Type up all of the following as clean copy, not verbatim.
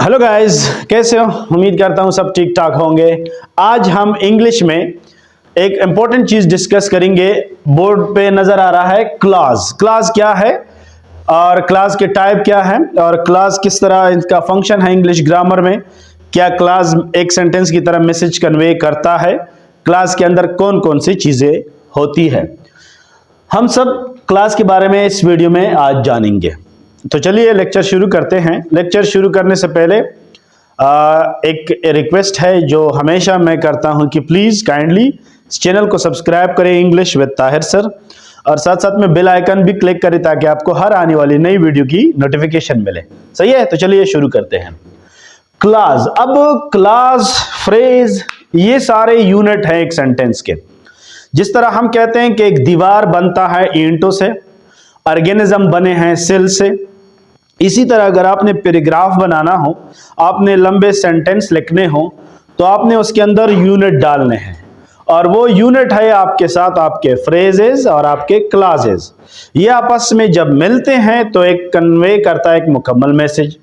Hello guys, कैसे हो? उम्मीद करता हूँ सब ठीक ठाक होंगे। आज हम इंग्लिश में एक इंपॉर्टेंट चीज डिस्कस करेंगे। बोर्ड पे नजर आ रहा है क्लॉज। क्लॉज क्या है और क्लॉज के टाइप क्या है और क्लॉज किस तरह इसका फंक्शन है इंग्लिश ग्रामर में। क्या क्लॉज एक सेंटेंस की तरह मैसेज कन्वे करता है? क्लॉज के अंदर कौन कौन सी चीजें होती है, हम सब क्लॉज के बारे में इस वीडियो में आज जानेंगे। तो चलिए लेक्चर शुरू करते हैं। लेक्चर शुरू करने से पहले एक रिक्वेस्ट है जो हमेशा मैं करता हूं कि प्लीज़ काइंडली इस चैनल को सब्सक्राइब करें इंग्लिश विद ताहिर सर, और साथ साथ में बेल आइकन भी क्लिक करें ताकि आपको हर आने वाली नई वीडियो की नोटिफिकेशन मिले। सही है, तो चलिए शुरू करते हैं। क्लॉज, अब क्लॉज, फ्रेज, ये सारे यूनिट हैं एक सेंटेंस के। जिस तरह हम कहते हैं कि एक दीवार बनता है ईंटों से, ऑर्गेनिज्म बने हैं सेल से, इसी तरह अगर आपने पैराग्राफ बनाना हो, आपने लंबे सेंटेंस लिखने हो, तो आपने उसके अंदर यूनिट डालने हैं, और वो यूनिट है आपके साथ आपके फ्रेजेस और आपके क्लॉजेस। ये आपस में जब मिलते हैं तो एक कन्वे करता है एक मुकम्मल मैसेज।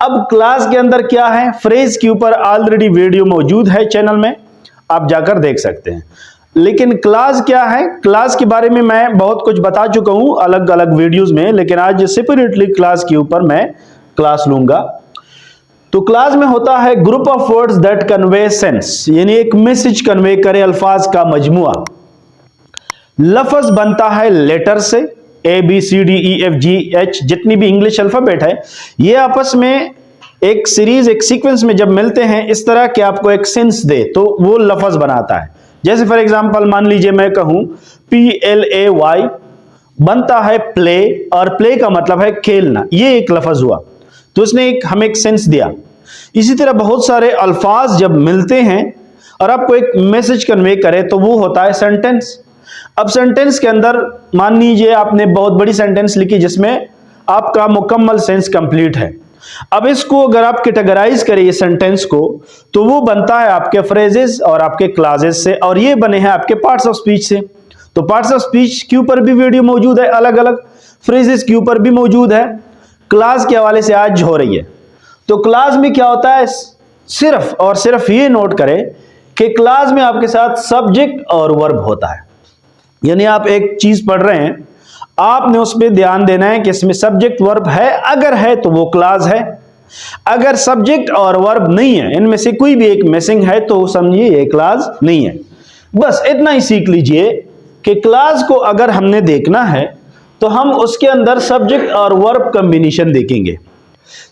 अब क्लॉज के अंदर क्या है, फ्रेज के ऊपर ऑलरेडी वीडियो मौजूद है चैनल में, आप जाकर देख सकते हैं। लेकिन क्लॉज क्या है, क्लॉज के बारे में मैं बहुत कुछ बता चुका हूं अलग अलग वीडियोस में, लेकिन आज सेपरेटली क्लॉज के ऊपर मैं क्लास लूंगा। तो क्लॉज में होता है group of words that convey sense, यानी एक मैसेज कन्वे करे, अल्फाज का मजमुआ। लफ्ज बनता है लेटर से, A B C D E F G H, जितनी भी इंग्लिश अल्फाबेट है, ये आपस में एक सीरीज एक सीक्वेंस में जब मिलते हैं इस तरह कि आपको एक सेंस दे, तो वो लफ्ज बनाता है। जैसे फॉर एग्जांपल मान लीजिए मैं कहूं PLAY, बनता है प्ले, और प्ले का मतलब है खेलना, ये एक लफ्ज हुआ, तो उसने हमें एक सेंस दिया। इसी तरह बहुत सारे अल्फाज जब मिलते हैं और आपको एक मैसेज कन्वे करे तो वो होता है सेंटेंस। अब सेंटेंस के अंदर मान लीजिए आपने बहुत बड़ी सेंटेंस लिखी जिसमें आपका मुकम्मल सेंस कंप्लीट है। अब इसको अगर आप कैटेगराइज करें ये सेंटेंस को, तो वो बनता है आपके फ्रेजेस और आपके क्लॉजेस से, और ये बने हैं आपके पार्ट्स ऑफ स्पीच से। तो पार्ट्स ऑफ स्पीच के ऊपर भी वीडियो मौजूद है अलग अलग, फ्रेजेस के ऊपर भी मौजूद है, क्लॉज के हवाले से आज हो रही है। तो क्लॉज में क्या होता है, सिर्फ और सिर्फ ये नोट करें कि क्लॉज में आपके साथ सब्जेक्ट और वर्ब होता है। यानी आप एक चीज पढ़ रहे हैं, आपने उस पर ध्यान देना है कि इसमें सब्जेक्ट वर्ब है, अगर है तो वो क्लॉज है, अगर सब्जेक्ट और वर्ब नहीं है, इनमें से कोई भी एक मिसिंग है, तो समझिए ये क्लॉज नहीं है। बस इतना ही सीख लीजिए कि क्लॉज को अगर हमने देखना है तो हम उसके अंदर सब्जेक्ट और वर्ब कॉम्बिनेशन देखेंगे।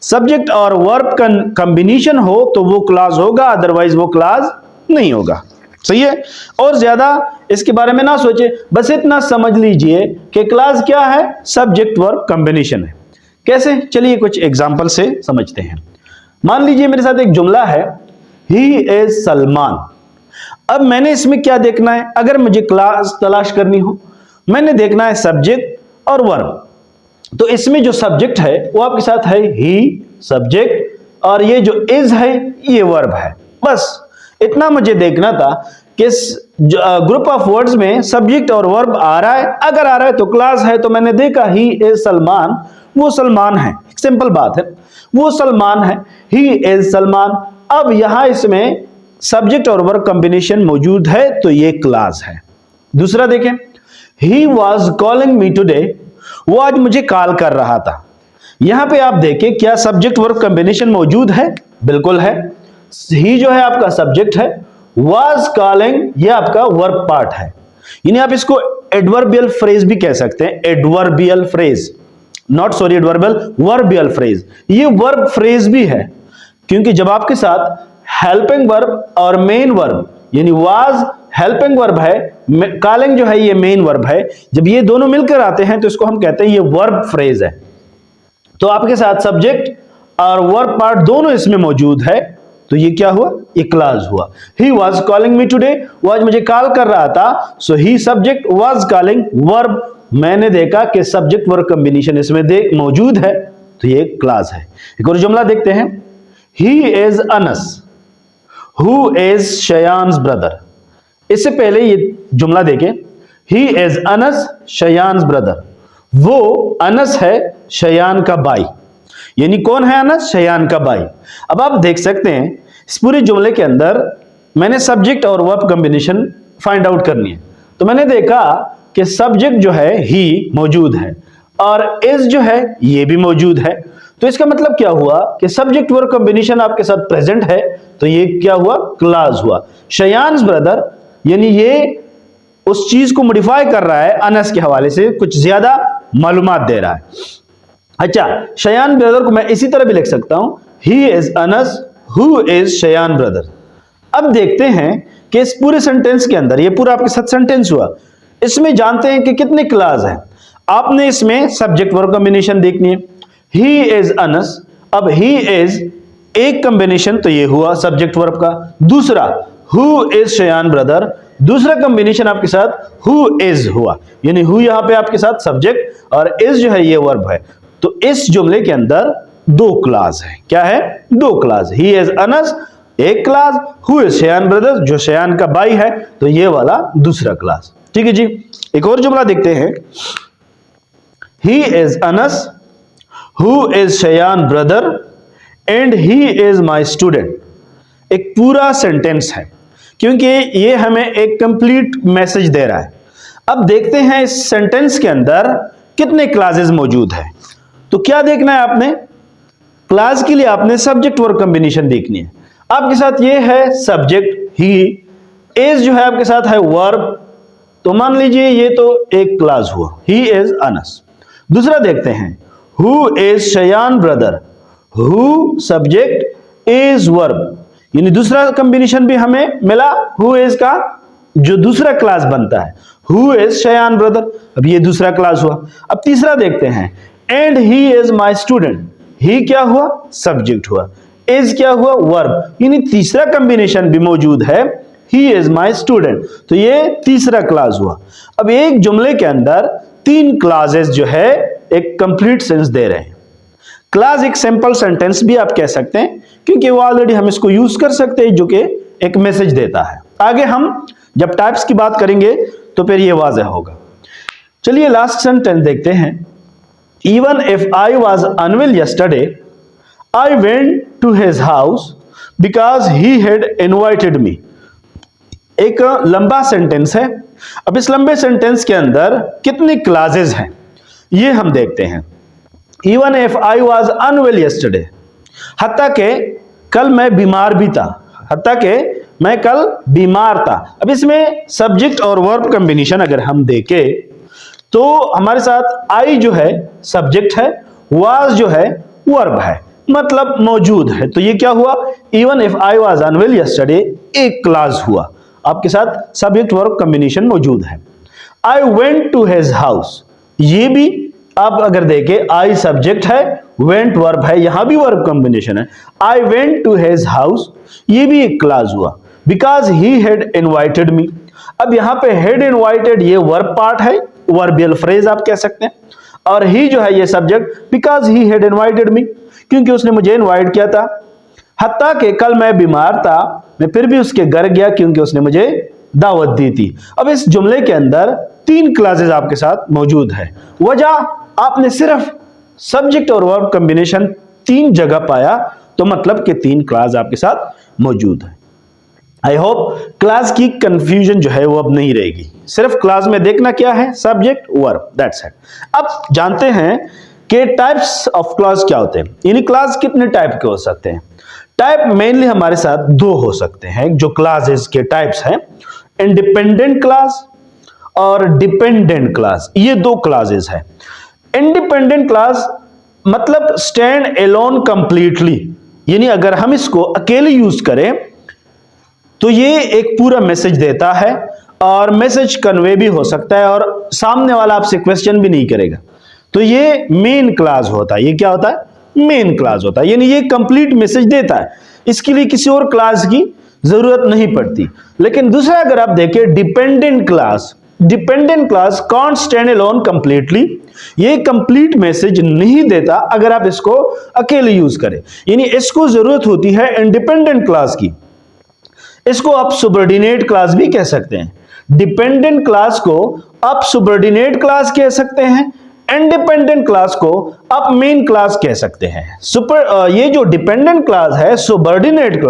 सब्जेक्ट और वर्ब का कॉम्बिनेशन हो तो वो क्लॉज होगा, अदरवाइज वो क्लॉज नहीं होगा। सही है, और ज्यादा इसके बारे में ना सोचे, बस इतना समझ लीजिए कि क्लॉज क्या है, सब्जेक्ट वर्ब कॉम्बिनेशन है। कैसे, चलिए कुछ एग्जांपल से समझते हैं। मान लीजिए मेरे साथ एक जुमला है, ही इज सलमान। अब मैंने इसमें क्या देखना है, अगर मुझे क्लॉज तलाश करनी हो, मैंने देखना है सब्जेक्ट और वर्ब। तो इसमें जो सब्जेक्ट है वो आपके साथ है ही सब्जेक्ट, और ये जो इज है ये वर्ब है। बस इतना मुझे देखना था कि ग्रुप ऑफ वर्ड्स में सब्जेक्ट और वर्ब आ रहा है, अगर आ रहा है तो क्लॉज है। तो मैंने देखा ही इज सलमान, वो सलमान है, सिंपल बात है, वो सलमान है, ही इज सलमान। अब यहां इसमें सब्जेक्ट और वर्ब कॉम्बिनेशन मौजूद है, तो ये क्लॉज है। दूसरा देखें, he was calling me today, वो आज मुझे कॉल कर रहा था। यहां पे आप देखें क्या सब्जेक्ट वर्ब कॉम्बिनेशन मौजूद है? बिल्कुल है। ही जो है आपका सब्जेक्ट है, was calling ये आपका वर्ब पार्ट है, यानी आप इसको एडवर्बियल फ्रेज भी कह सकते हैं। Adverbial phrase, not sorry adverbial, verbial phrase, ये वर्ब फ्रेज भी है, क्योंकि जब आपके साथ हेल्पिंग वर्ब और मेन वर्ब, यानी was हेल्पिंग वर्ब है, कॉलिंग जो है ये मेन वर्ब है, जब ये दोनों मिलकर आते हैं तो इसको हम कहते हैं ये वर्ब फ्रेज है। तो आपके साथ सब्जेक्ट और वर्ब पार्ट दोनों इसमें मौजूद है, तो ये क्या हुआ, ये क्लॉज हुआ। He was calling me today, वो आज मुझे कॉल कर रहा था, सो ही सब्जेक्ट, वॉज कॉलिंग वर्ब, मैंने देखा कि सब्जेक्ट वर्ब कॉम्बिनेशन इसमें मौजूद है, तो ये क्लॉज है। एक और जुमला देखते हैं, he is Anas, who is Shayan's brother. इससे पहले ये जुमला देखें, he is Anas Shayan's brother, वो अनस है शयान का भाई, यानी कौन है अनस? शयान का भाई। अब आप देख सकते हैं इस पूरे जुमले के अंदर मैंने सब्जेक्ट और वर्ब कॉम्बिनेशन फाइंड आउट करनी है। तो मैंने देखा कि सब्जेक्ट जो है ही मौजूद है और इज जो है ये भी मौजूद है। तो इसका मतलब क्या हुआ कि सब्जेक्ट वर्ब कॉम्बिनेशन आपके साथ प्रेजेंट है, तो ये क्या हुआ? क्लॉज हुआ। शयान्स ब्रदर यानी ये उस चीज को मॉडिफाई कर रहा है, अनस के हवाले से कुछ ज्यादा मालूमात दे रहा है। अच्छा, शयान ब्रदर को मैं इसी तरह भी लिख सकता हूं, ही is Anas who is Shayan brother. अब देखते हैं कि इस पूरे सेंटेंस के अंदर, ये पूरा आपके साथ सेंटेंस हुआ, इसमें जानते हैं कि कितने क्लॉज हैं। आपने इसमें सब्जेक्ट वर्ब कॉम्बिनेशन देखनी है, ही इज अनस। अब ही इज एक कॉम्बिनेशन, तो ये हुआ सब्जेक्ट वर्ब का। दूसरा हु इज शयान ब्रदर, दूसरा कॉम्बिनेशन आपके साथ हु इज हुआ, यानी हु यहां पे आपके साथ सब्जेक्ट और इज जो है ये वर्ब है। तो इस जुमले के अंदर दो क्लॉज है। क्या है? दो क्लॉज। ही इज अनस एक clause, who is Shayan brother जो शयान का भाई है, तो ये वाला दूसरा क्लॉज। ठीक है जी। एक और जुमला देखते हैं, he is Anas who is Shayan brother and he is my student. एक पूरा सेंटेंस है क्योंकि ये हमें एक कंप्लीट मैसेज दे रहा है। अब देखते हैं इस सेंटेंस के अंदर कितने क्लॉजेस मौजूद है। तो क्या देखना है आपने? क्लॉज के लिए आपने सब्जेक्ट वर्ब कॉम्बिनेशन देखनी है। आपके साथ ये है सब्जेक्ट ही, इज जो है आपके साथ है वर्ब, तो मान लीजिए ये तो एक क्लॉज हुआ, ही इज अनस। दूसरा देखते हैं, who is Shayan brother, who subject is verb, यानी दूसरा कॉम्बिनेशन भी हमें मिला हु इज का, जो दूसरा क्लास बनता है हु इज शयान ब्रदर। अब ये दूसरा क्लास हुआ। अब तीसरा देखते हैं, and he is my student. He क्या हुआ? सब्जेक्ट हुआ। इज क्या हुआ? वर्ब, यानी तीसरा कॉम्बिनेशन भी मौजूद है, ही इज माई स्टूडेंट, तो ये तीसरा क्लास हुआ। अब एक जुमले के अंदर तीन क्लासेस जो है एक कंप्लीट सेंस दे रहे हैं। क्लॉज एक सिंपल सेंटेंस भी आप कह सकते हैं क्योंकि वो ऑलरेडी हम इसको यूज कर सकते हैं जो कि एक मैसेज देता है। आगे हम जब टाइप्स की बात करेंगे तो फिर ये वाज़ह होगा। चलिए लास्ट सेंटेंस देखते हैं, even if I was unwell yesterday I went to his house because he had invited me. एक लंबा सेंटेंस है। अब इस लंबे सेंटेंस के अंदर कितने क्लॉजेस हैं ये हम देखते हैं। Even if I was unwell yesterday, हत्ता के कल मैं बीमार भी था, हत्ता के मैं कल बीमार था। अब इसमें सब्जेक्ट और वर्ब कॉम्बिनेशन अगर हम देखें तो हमारे साथ आई जो है सब्जेक्ट है, वाज जो है वर्ब है, मतलब मौजूद है। तो ये क्या हुआ? Even if I was unwell yesterday एक क्लॉज हुआ, आपके साथ सब्जेक्ट वर्ब कॉम्बिनेशन मौजूद है। I went to his house, ये भी आप अगर देखें आई सब्जेक्ट है, वेंट वर्ब है, यहां भी वर्ब कॉम्बिनेशन है। I went to his house, ये भी एक क्लॉज हुआ। Because he had invited me, अब यहां पे हैड इनवाइटेड ये वर्ब पार्ट है, वर्बियल फ्रेज आप कह सकते हैं, और ही जो है ये subject, because he had invited मी, क्योंकि उसने मुझे इनवाइट किया था। हत्ता के कल मैं बीमार था, मैं फिर भी उसके घर गया क्योंकि उसने मुझे दावत दी थी। अब इस जुमले के अंदर तीन क्लॉजेस आपके साथ मौजूद है। वजह आपने सिर्फ सब्जेक्ट और वर्ब कॉम्बिनेशन तीन जगह पाया, तो मतलब कि तीन क्लॉज आपके साथ मौजूद है। आई होप क्लॉज की कंफ्यूजन जो है वो अब नहीं रहेगी। सिर्फ क्लॉज में देखना क्या है, सब्जेक्ट वर्ब, दैट्स इट। अब जानते हैं कि टाइप्स ऑफ क्लॉज क्या होते हैं, यानी क्लॉज कितने टाइप के हो सकते हैं। टाइप मेनली हमारे साथ दो हो सकते हैं जो क्लॉजेस के टाइप्स हैं, इंडिपेंडेंट क्लॉज और डिपेंडेंट क्लॉज। ये दो क्लॉजेस हैं। इंडिपेंडेंट क्लॉज मतलब स्टैंड अलोन कंप्लीटली, यानी अगर हम इसको अकेले यूज करें तो ये एक पूरा मैसेज देता है और मैसेज कन्वे भी हो सकता है और सामने वाला आपसे क्वेश्चन भी नहीं करेगा, तो ये मेन क्लॉज होता है। ये क्या होता है? मेन क्लॉज होता है, यानी ये कंप्लीट मैसेज देता है, इसके लिए किसी और क्लॉज की जरूरत नहीं पड़ती। लेकिन दूसरा अगर आप देखें dependent clause, dependent clause can't stand alone completely, ये कंप्लीट मैसेज नहीं देता अगर आप इसको अकेले यूज करें, यानी इसको जरूरत होती है इंडिपेंडेंट क्लॉज की। इसको आप सुबऑर्डिनेट क्लॉज भी कह सकते हैं। डिपेंडेंट क्लॉज को आप सुबऑर्डिनेट क्लॉज कह सकते हैं, इंडिपेंडेंट क्लास को आप मेन क्लास कह सकते हैं। ये जो डिपेंडेंट क्लास है सबऑर्डिनेट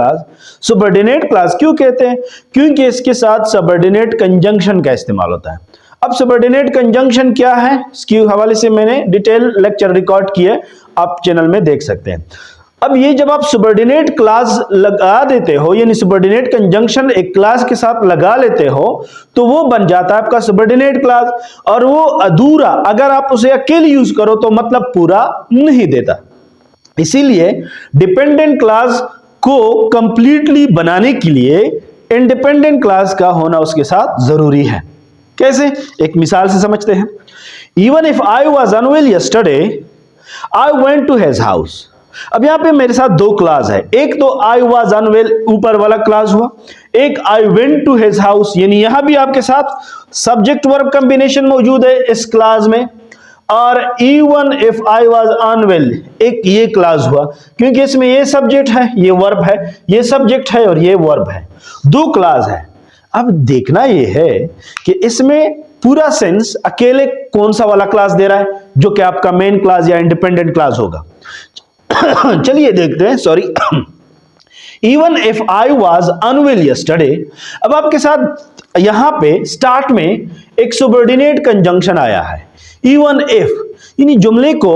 क्लास क्यों कहते हैं? क्योंकि इसके साथ सबऑर्डिनेट कंजंक्शन का इस्तेमाल होता है। अब सबऑर्डिनेट कंजंक्शन क्या है, इसके हवाले से मैंने डिटेल लेक्चर रिकॉर्ड किए, आप चैनल में देख सकते हैं। अब ये जब आप सबऑर्डिनेट क्लास लगा देते हो, यानी सबऑर्डिनेट कंजंक्शन एक क्लास के साथ लगा लेते हो, तो वो बन जाता है आपका सबऑर्डिनेट क्लास। और वो अधूरा, अगर आप उसे अकेले यूज करो तो मतलब पूरा नहीं देता। इसीलिए डिपेंडेंट क्लास को कंप्लीटली बनाने के लिए इंडिपेंडेंट क्लास का होना उसके साथ जरूरी है। कैसे? एक मिसाल से समझते हैं। Even if I was unwell yesterday I went to his house. अब यहां पे मेरे साथ दो क्लास है, एक तो आई वॉज अनवेल ऊपर वाला क्लास हुआ, एक I went to his house, यानी यहां भी आपके साथ सब्जेक्ट वर्ब कॉम्बिनेशन मौजूद है इस क्लास में। और even if I was unwell, एक ये क्लास हुआ, क्योंकि इसमें ये सब्जेक्ट है, ये वर्ब है, ये सब्जेक्ट है और ये वर्ब है, दो क्लास है। अब देखना ये है कि इसमें पूरा सेंस अकेले कौन सा वाला क्लास दे रहा है, जो कि आपका मेन क्लास या इंडिपेंडेंट क्लास होगा। चलिए देखते हैं। Sorry, even if I was unwell yesterday. अब आपके साथ यहां पे स्टार्ट में एक सबऑर्डिनेट कंजंक्शन आया है, इवन इफ, यानी जुमले को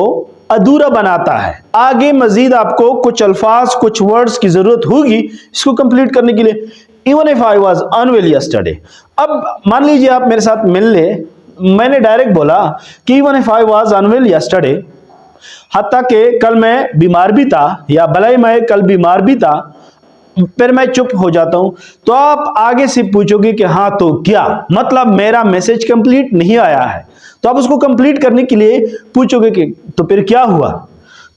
अधूरा बनाता है। आगे मजीद आपको कुछ अल्फाज, कुछ वर्ड्स की जरूरत होगी इसको कंप्लीट करने के लिए। Even if I was unwell yesterday. अब मान लीजिए आप मेरे साथ मिल ले, मैंने डायरेक्ट बोला कि even if I was unwell yesterday, हत्ता कि कल मैं बीमार भी था, या भले मैं कल बीमार भी था, फिर मैं चुप हो जाता हूं, तो आप आगे से पूछोगे कि हाँ तो क्या, मतलब मेरा मैसेज कंप्लीट नहीं आया है, तो आप उसको कंप्लीट करने के लिए पूछोगे कि तो फिर क्या हुआ।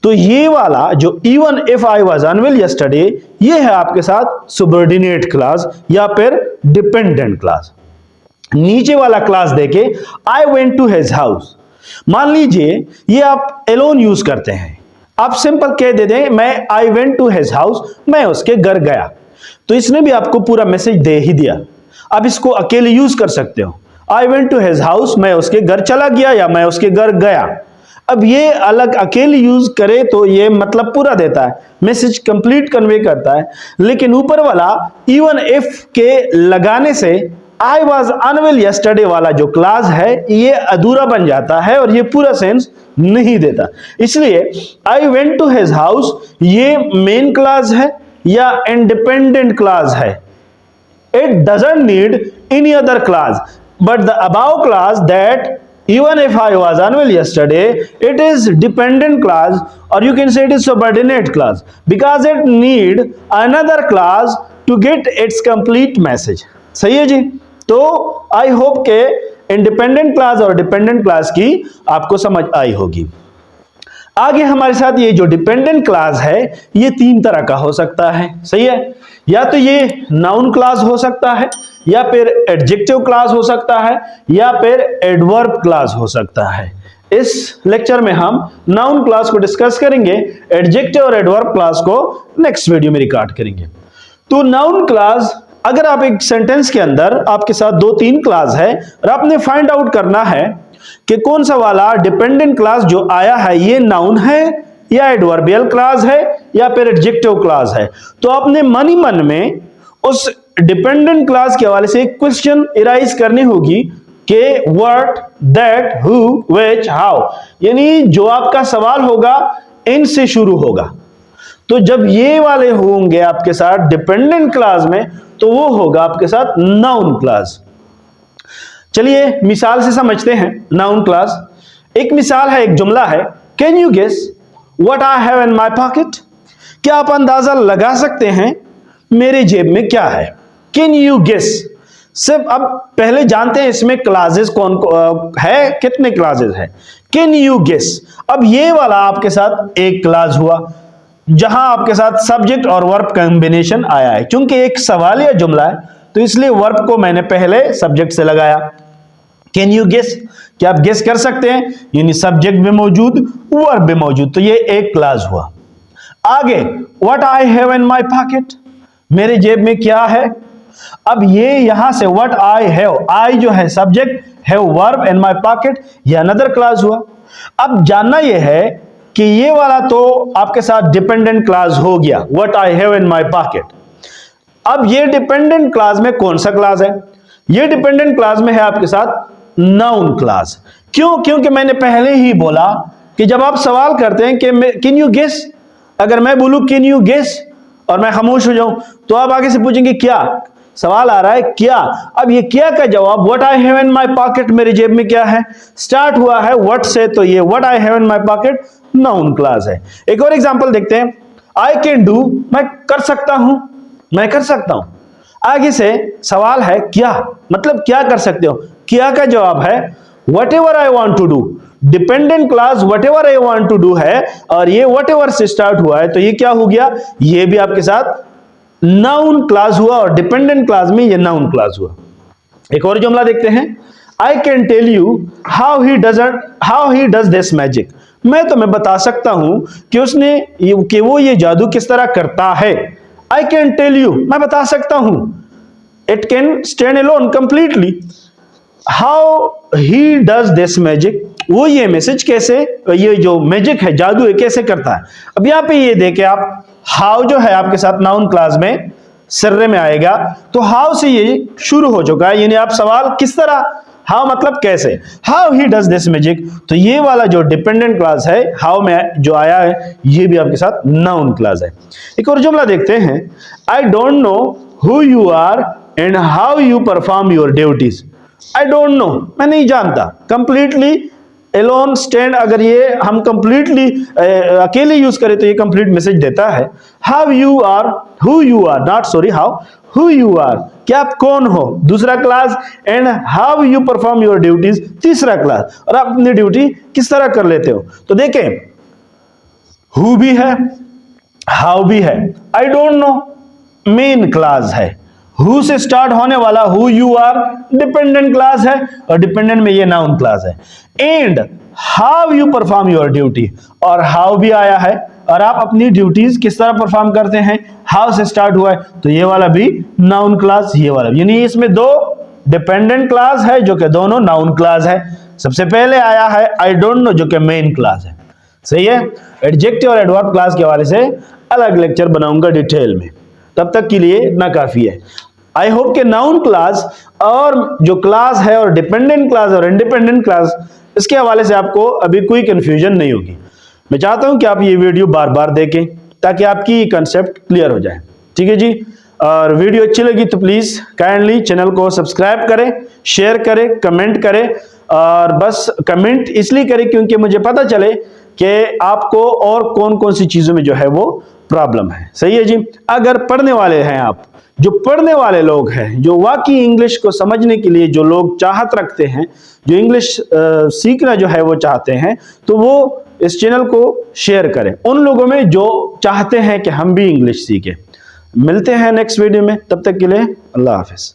तो ये वाला जो even if I was unwell yesterday, ये है आपके साथ सबऑर्डिनेट क्लास या फिर डिपेंडेंट क्लास। नीचे वाला क्लास देखे, I went to his house. मान लीजिए ये आप एलोन यूज करते हैं, आप सिंपल कह देते हैं मैं I went to his house, मैं उसके घर गया, तो इसने भी आपको पूरा मैसेज दे ही दिया। अब इसको अकेले यूज कर सकते हो, I went to his house, मैं उसके घर चला गया या मैं उसके घर गया। अब ये अलग अकेले यूज करे तो ये मतलब पूरा देता है, मैसेज कंप्लीट कन्वे करता है। लेकिन ऊपर वाला इवन इफ के लगाने से आई वॉज अनवेल यस्टरडे वाला जो क्लास है ये अधूरा बन जाता है और ये पूरा सेंस नहीं देता। इसलिए I went to his house ये मेन क्लास है या इंडिपेंडेंट क्लास है। It doesn't need any other class, but the above class that even if I was unwell yesterday, it is dependent class, or you can say it is subordinate class, because it need another class to get its complete message। सही है जी। तो I hope के independent class और dependent class की आपको समझ आई होगी। आगे हमारे साथ ये जो डिपेंडेंट क्लास है ये तीन तरह का हो सकता है, सही है। या तो ये नाउन क्लास हो सकता है, या फिर एडजेक्टिव क्लास हो सकता है, या फिर एडवर्ब क्लास हो सकता है। इस लेक्चर में हम नाउन क्लास को डिस्कस करेंगे, एडजेक्टिव और एडवर्ब क्लास को नेक्स्ट वीडियो में रिकॉर्ड करेंगे। तो नाउन क्लास, अगर आप एक सेंटेंस के अंदर आपके साथ दो तीन क्लास है और आपने फाइंड आउट करना है कि कौन सा वाला डिपेंडेंट क्लास जो आया है ये नाउन है या एडवर्बियल क्लास है या फिर एडजेक्टिव क्लास है, तो आपने मन ही मन में उस डिपेंडेंट क्लास के हवाले से एक क्वेश्चन इराइज करनी होगी कि what, that, who, which, how, यानी जो आपका सवाल होगा इनसे शुरू होगा। तो जब ये वाले होंगे आपके साथ डिपेंडेंट क्लास में तो वो होगा आपके साथ नाउन क्लास। चलिए मिसाल से समझते हैं नाउन क्लास। एक मिसाल है, एक जुमला है, can you guess what I have in my pocket. क्या आप अंदाजा लगा सकते हैं मेरे जेब में क्या है। कैन यू गेस, सिर्फ अब पहले जानते हैं इसमें क्लासेस कौन है, कितने क्लासेस है। कैन यू गेस, अब ये वाला आपके साथ एक क्लास हुआ जहां आपके साथ सब्जेक्ट और वर्ब कॉम्बिनेशन आया है। क्योंकि एक सवाल या जुमला है तो इसलिए वर्ब को मैंने पहले सब्जेक्ट से लगाया। कैन यू गेस, क्या आप गेस कर सकते हैं, यानी सब्जेक्ट भी मौजूद वर्ब भी मौजूद, तो ये एक क्लास हुआ। आगे what I have in my pocket, मेरे जेब में क्या है। अब ये यहां से व्हाट आई हैव, आई जो है subject, have verb, in my pocket, ये अनदर क्लास हुआ। अब जानना यह है कि ये वाला तो आपके साथ डिपेंडेंट क्लॉज हो गया, what I have in my pocket. अब ये डिपेंडेंट क्लॉज में कौन सा क्लॉज है? ये डिपेंडेंट क्लॉज में है आपके साथ नाउन क्लॉज। क्यों? क्योंकि मैंने पहले ही बोला कि जब आप सवाल करते हैं कि कैन यू गेस, अगर मैं बोलूं कैन यू गेस और मैं खामोश हो जाऊं तो आप आगे से पूछेंगे क्या? सवाल आ रहा है क्या। अब ये क्या का जवाब what I have in my pocket, मेरी जेब में क्या है, स्टार्ट हुआ है व्हाट से, तो ये what I have in my pocket noun clause है। एक और एग्जांपल देखते हैं, आई कैन डू, मैं कर सकता हूं, मैं कर सकता हूं। आगे से सवाल है क्या, मतलब क्या कर सकते हो, क्या का जवाब है whatever I want to do. Dependent clause whatever I want to do है और ये व्हाटएवर से स्टार्ट हुआ है, तो ये क्या हो गया, ये भी आपके साथ नाउन क्लॉज हुआ और डिपेंडेंट क्लॉज में ये नाउन क्लॉज हुआ। एक और जुमला देखते हैं, I can tell you how he does this magic, मैं तुम्हें बता सकता हूं कि वो ये जादू किस तरह करता है। आई कैन टेल यू, मैं बता सकता हूं, it can stand alone completely, how he does this magic, वो ये मैसेज कैसे, ये जो मैजिक है, जादू है, कैसे करता है। अब यहां पे ये देखे आप, हाउ जो है आपके साथ नाउन क्लॉज में सर्रे में आएगा, तो हाउ से ये शुरू हो चुका है, यानी आप सवाल किस तरह, हाउ मतलब कैसे, how he does this magic, तो ये वाला जो डिपेंडेंट क्लॉज है हाउ में जो आया है ये भी आपके साथ नाउन क्लॉज है। एक और जुमला देखते हैं, I don't know who you are and how you perform your duties. I don't know, मैं नहीं जानता, कंप्लीटली एलोन स्टैंड, अगर ये हम कंप्लीटली अकेले यूज करें तो ये कंप्लीट मैसेज देता है। How you are, who you are, not sorry, how, who you are, क्या आप कौन हो, दूसरा class, and how you perform your duties, तीसरा क्लास, और आप अपनी ड्यूटी किस तरह कर लेते हो। तो देखें, हु भी है, हाउ भी है, I don't know main class है, हु से स्टार्ट होने वाला who you are dependent class है और डिपेंडेंट में ये नाउन क्लास है, and how you perform your duty, और हाउ भी आया है और आप अपनी ड्यूटीज किस तरह परफॉर्म करते हैं, हाउ से स्टार्ट हुआ है, तो ये वाला भी नाउन क्लास, ये वाला भी, यानी इसमें दो डिपेंडेंट क्लास है जो कि दोनों नाउन क्लास है। सबसे पहले आया है आई डोंट नो जो कि मेन क्लास है, सही है। एडजेक्टिव और एडवर्ब क्लास के हवाले से अलग लेक्चर बनाऊंगा डिटेल में, तब तक के लिए इतना काफी है। आई होप के नाउन क्लास और जो क्लास है और डिपेंडेंट क्लास और इंडिपेंडेंट क्लास, इसके हवाले से आपको अभी कोई कंफ्यूजन नहीं होगी। मैं चाहता हूं कि आप ये वीडियो बार बार देखें ताकि आपकी कंसेप्ट क्लियर हो जाए, ठीक है जी। और वीडियो अच्छी लगी तो प्लीज काइंडली चैनल को सब्सक्राइब करें, शेयर करें, कमेंट करें, और बस कमेंट इसलिए करें क्योंकि मुझे पता चले कि आपको और कौन कौन सी चीजों में जो है वो प्रॉब्लम है, सही है जी। अगर पढ़ने वाले हैं आप, जो पढ़ने वाले लोग हैं, जो वाकई इंग्लिश को समझने के लिए जो लोग चाहत रखते हैं, जो इंग्लिश सीखना जो है वो चाहते हैं, तो वो इस चैनल को शेयर करें उन लोगों में जो चाहते हैं कि हम भी इंग्लिश सीखें। मिलते हैं नेक्स्ट वीडियो में, तब तक के लिए अल्लाह हाफिज।